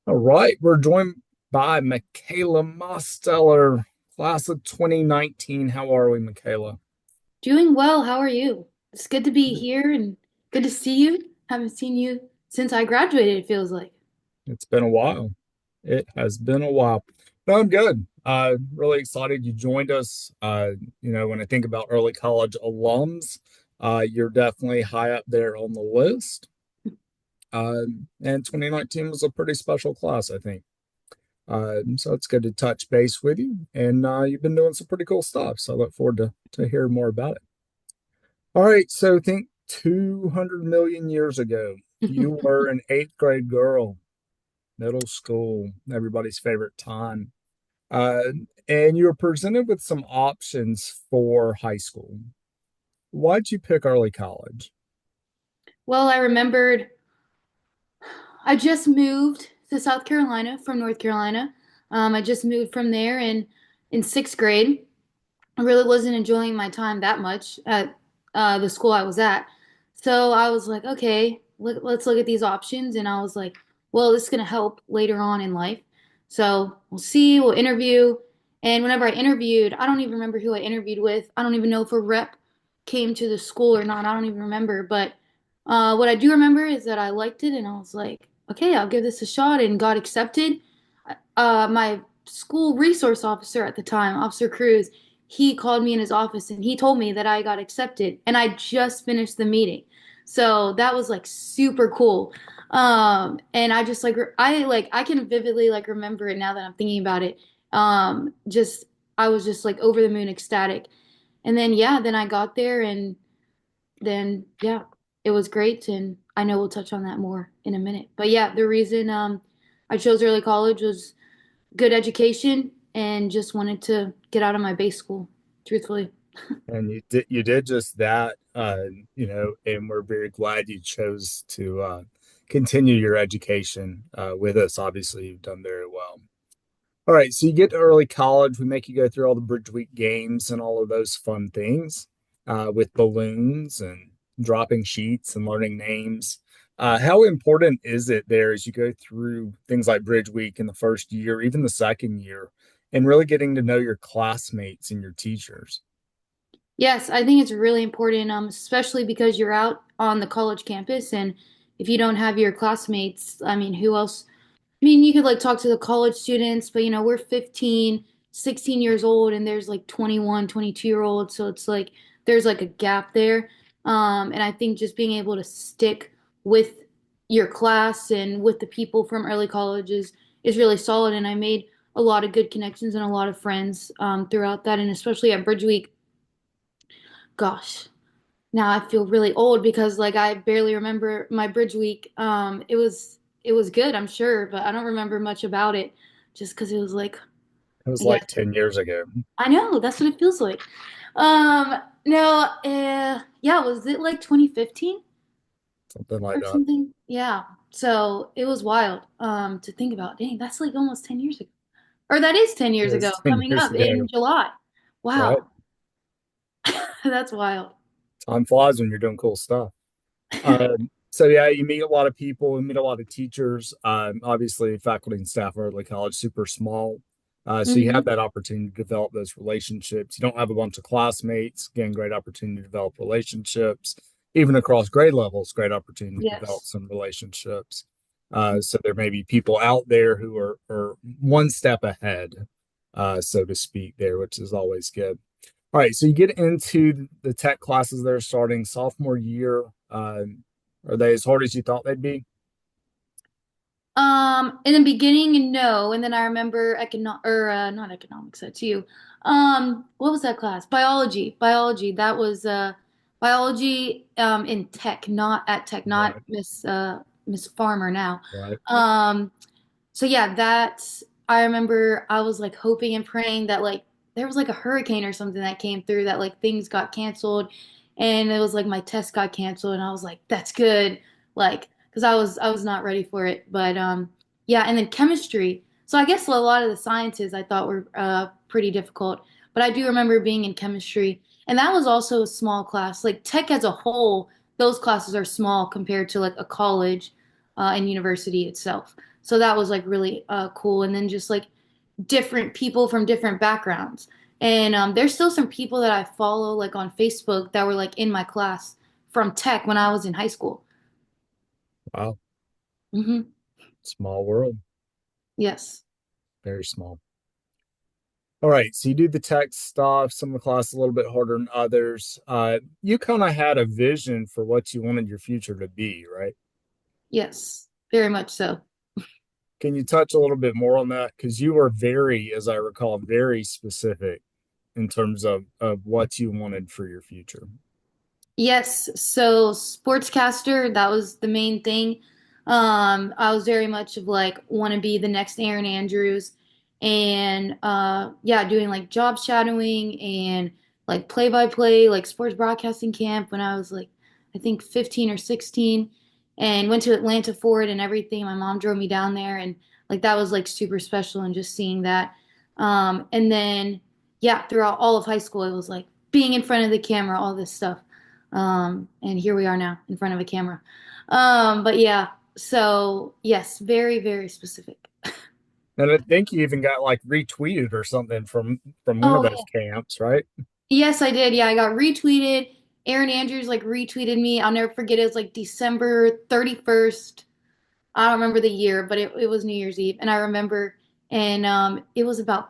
All right, we're joined by Mikayla Mosteller, class of 2019. How are we, Mikayla? Doing well. How are you? It's good to be here and good to see you. Haven't seen you since I graduated, it feels like. It's been a while. It has been a while. No, I'm good. Really excited you joined us. When I think about early college alums, you're definitely high up there on the list. And 2019 was a pretty special class, I think. So it's good to touch base with you. And you've been doing some pretty cool stuff. So I look forward to hear more about it. All right, so think 200 million years ago, you were an eighth grade girl, middle school, everybody's favorite time. Uh, and you were presented with some options for high school. Why'd you pick early college? Well, I remembered I just moved to South Carolina from North Carolina. I just moved from there in sixth grade. I really wasn't enjoying my time that much at the school I was at. So I was like, okay, let's look at these options. And I was like, well, this is going to help later on in life. So we'll see, we'll interview. And whenever I interviewed, I don't even remember who I interviewed with. I don't even know if a rep came to the school or not. I don't even remember. But what I do remember is that I liked it and I was like, okay, I'll give this a shot and got accepted. My school resource officer at the time, Officer Cruz, he called me in his office and he told me that I got accepted and I just finished the meeting. So that was like super cool. And I just I can vividly like remember it now that I'm thinking about it. Just I was just like over the moon ecstatic. And then yeah, then I got there and then yeah, it was great and I know we'll touch on that more in a minute. But yeah, the reason I chose early college was good education and just wanted to get out of my base school, truthfully. And you did just that, and we're very glad you chose to continue your education with us. Obviously, you've done very well. All right, so you get to early college. We make you go through all the Bridge Week games and all of those fun things with balloons and dropping sheets and learning names. How important is it there as you go through things like Bridge Week in the first year, even the second year, and really getting to know your classmates and your teachers? Yes, I think it's really important, especially because you're out on the college campus, and if you don't have your classmates, I mean, who else? I mean, you could like talk to the college students, but we're 15, 16 years old, and there's like 21, 22-year olds, so it's like there's like a gap there. And I think just being able to stick with your class and with the people from early college is really solid. And I made a lot of good connections and a lot of friends throughout that, and especially at Bridge Week. Gosh, now I feel really old because like I barely remember my bridge week. It was good, I'm sure, but I don't remember much about it just because it was like It was I guess like 10 years ago, I know that's what it feels like. No, yeah, was it like 2015 something like or that. something? Yeah. So it was wild to think about. Dang, that's like almost 10 years ago. Or that is 10 It years ago, was 10 coming years up ago, in July. right? Wow. That's wild. Time flies when you're doing cool stuff. So yeah, you meet a lot of people, you meet a lot of teachers. Obviously, faculty and staff at early college super small, so you have Hmm. that opportunity to develop those relationships. You don't have a bunch of classmates. Again, great opportunity to develop relationships, even across grade levels. Great opportunity to develop Yes. some relationships. So there may be people out there who are one step ahead, so to speak, there, which is always good. All right, so you get into the tech classes that are starting sophomore year. Are they as hard as you thought they'd be? In the beginning, no, and then I remember not economics, that's you. What was that class? Biology. Biology. That was biology in tech, not at tech, not Right, Miss Farmer now. right. Um, so yeah, that I remember I was like hoping and praying that like there was like a hurricane or something that came through that like things got canceled and it was like my test got canceled and I was like that's good like because I was not ready for it but yeah, and then chemistry. So I guess a lot of the sciences I thought were pretty difficult, but I do remember being in chemistry and that was also a small class. Like tech as a whole, those classes are small compared to like a college. and university itself. So that was like really cool. And then just like different people from different backgrounds. And there's still some people that I follow like on Facebook that were like in my class from tech when I was in high school. Wow. Hmm. Small world. Yes. Very small. All right. So you do the tech stuff, some of the classes a little bit harder than others. You kind of had a vision for what you wanted your future to be, right? Yes. Very much so. Can you touch a little bit more on that? Because you were very, as I recall, very specific in terms of what you wanted for your future. Yes, so sportscaster, that was the main thing. I was very much of like want to be the next Aaron Andrews and yeah, doing like job shadowing and like play by play, like sports broadcasting camp when I was like I think 15 or 16 and went to Atlanta for it and everything. My mom drove me down there and like that was like super special and just seeing that. And then yeah, throughout all of high school, it was like being in front of the camera, all this stuff. And here we are now in front of a camera. But yeah, so yes, very, very specific. And I think you even got like retweeted or something from one of Oh, those camps, right? yes, I did. Yeah, I got retweeted. Aaron Andrews like retweeted me. I'll never forget it. It was like December 31st. I don't remember the year, but it was New Year's Eve. And I remember and it was about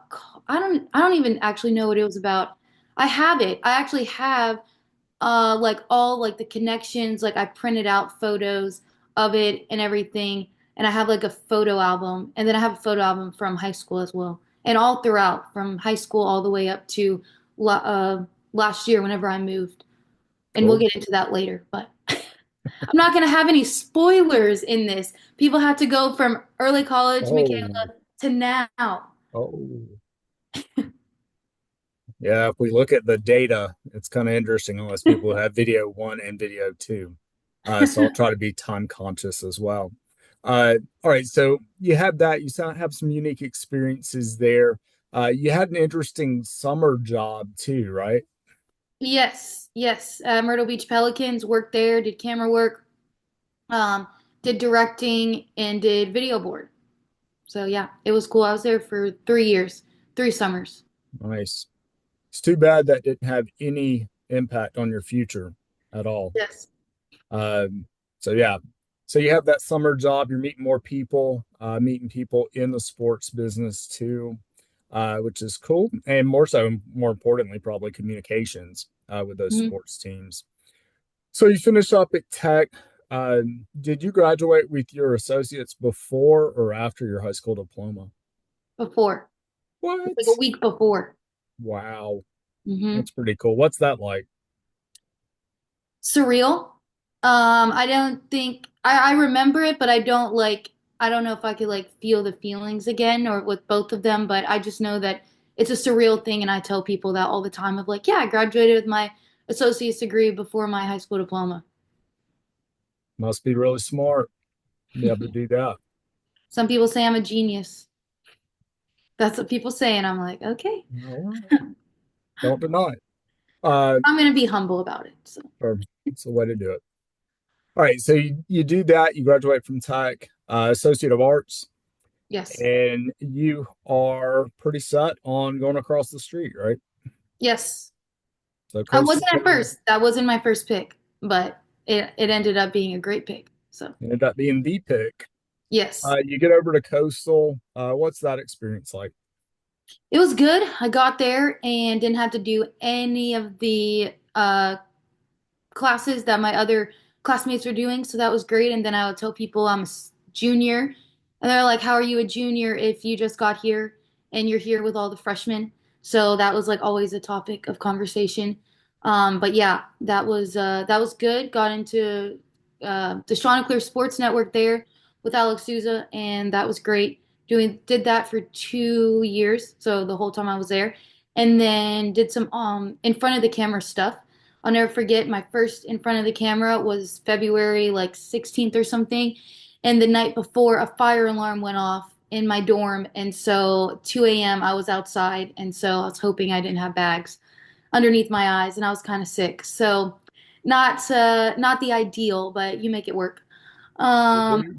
I don't even actually know what it was about. I have it. I actually have like all like the connections, like I printed out photos of it and everything, and I have like a photo album, and then I have a photo album from high school as well, and all throughout from high school all the way up to last year whenever I moved, and we'll Cool. get into that later, but I'm not gonna have any spoilers in this. People have to go from early college, Oh, Mikayla, to now. oh. Yeah, if we look at the data, it's kind of interesting unless people have video one and video two. So I'll try to be time conscious as well. All right, so you have that. You sound have some unique experiences there. You had an interesting summer job too, right? Yes, yes. Myrtle Beach Pelicans worked there, did camera work, um, did directing, and did video board. So yeah, it was cool. I was there for 3 years, 3 summers. Nice. It's too bad that didn't have any impact on your future at all. Yes. Um, so yeah, so you have that summer job. You're meeting more people, meeting people in the sports business too, which is cool, and more so, more importantly, probably communications with those Hmm. sports teams. So you finished up at Tech. Did you graduate with your associates before or after your high school diploma? Before, like a What? week before. Wow, Hmm. that's pretty cool. What's that like? Surreal. I don't think I remember it, but I don't like. I don't know if I could like feel the feelings again or with both of them, but I just know that it's a surreal thing, and I tell people that all the time of like, yeah, I graduated with my associate's degree before my high school diploma. Must be really smart to be able to do that. Some people say I'm a genius. That's what people say, and I'm like, okay. All right. Don't deny it. Uh, I'm gonna be humble about it. So or it's the way to do it. All right, so you do that, you graduate from Tech, Associate of Arts, yes, and you are pretty set on going across the street, right? yes. So I coast to wasn't at coast first. That wasn't my first pick, but it ended up being a great pick. So ended up being the pick. yes, You get over to Coastal. What's that experience like? it was good. I got there and didn't have to do any of the classes that my other classmates were doing. So that was great. And then I would tell people I'm a junior. And they're like, how are you a junior if you just got here and you're here with all the freshmen? So that was like always a topic of conversation. But yeah, that was good. Got into the Chanticleer Sports Network there with Alex Souza, and that was great. Did that for 2 years, so the whole time I was there, and then did some in front of the camera stuff. I'll never forget my first in front of the camera was February like 16th or something. And the night before, a fire alarm went off in my dorm. And so 2 a.m. I was outside. And so I was hoping I didn't have bags underneath my eyes and I was kind of sick. So not the ideal, but you make it work. Um,